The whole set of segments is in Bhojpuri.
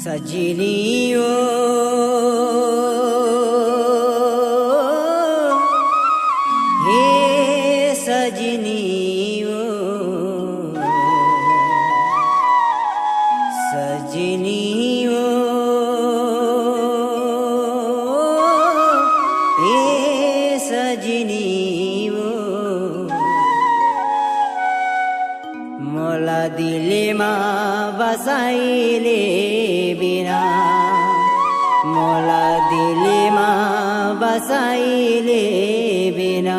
सजनियो हे सजनियो सजनियो हे सजनियो मोला दिलमा बसाइले बिना मोला दिलमा बसाइले बिना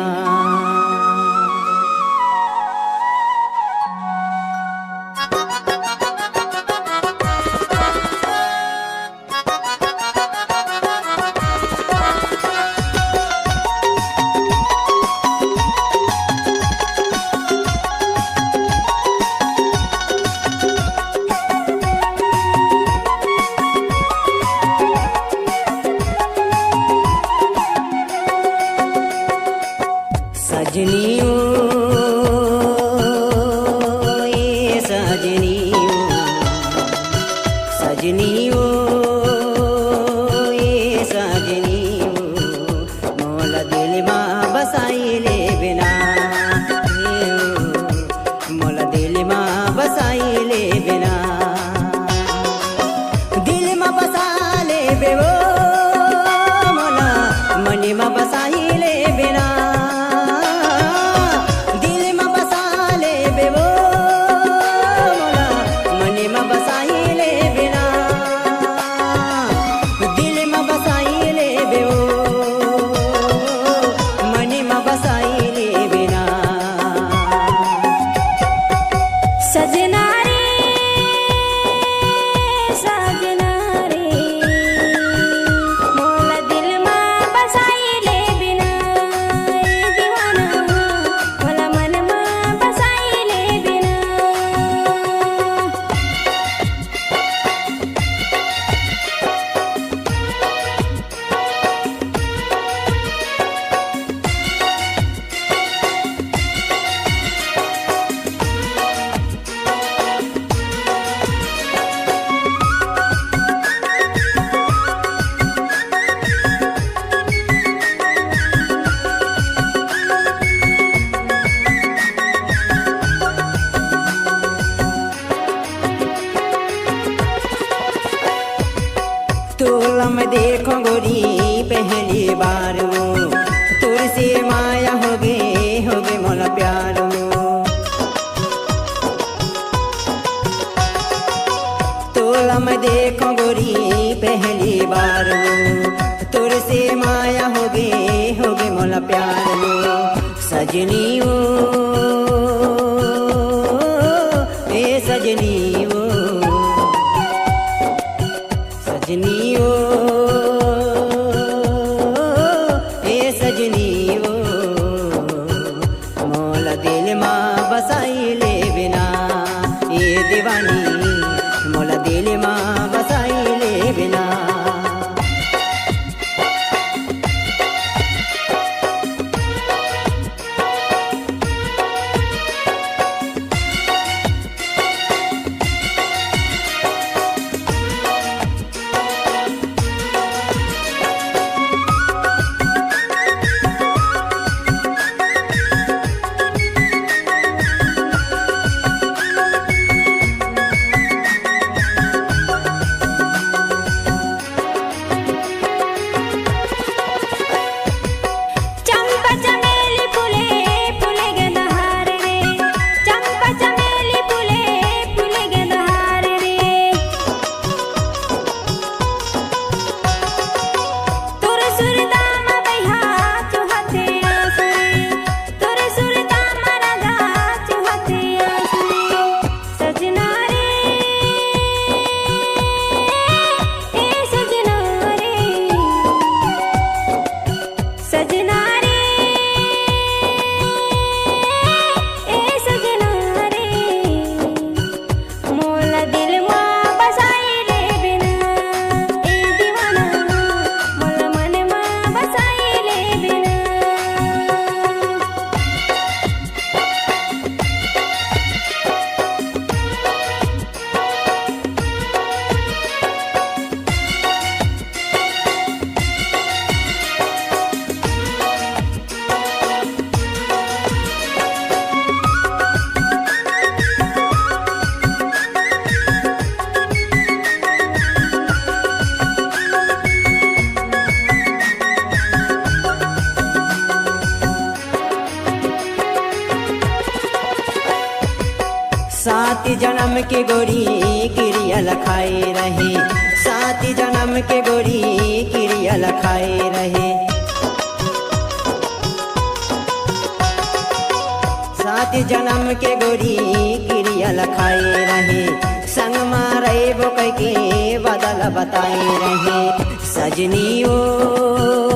सजनियो ये सजनियो सजनियो ये सजनियो मोला दिलमा बसाइले बिना मोला दिलमा बसाइले बिना दिलमा बसाले बेवो मोला मनीमा बसाइले बिना तोला मैं देखो गोरी पहली बार तुर से माया हो गे मोला प्यार तोला मैं देखो गोरी पहली बार तुर से माया हो गे मोला प्यार सजनियो ए सजनियो सजनियो ए सजनियो मोला दिलमा बसाइले बिना ये दीवानी मोला दिलमा बसाइले बिना सात जन्म के गोरी क्रिया लखाए रहे, सात जन्म के गोरी क्रिया लखाए रहे। सात जन्म के गोरी क्रिया लखाए रहे, संग मारे बोक के बदल बताए रहे। सजनी ओ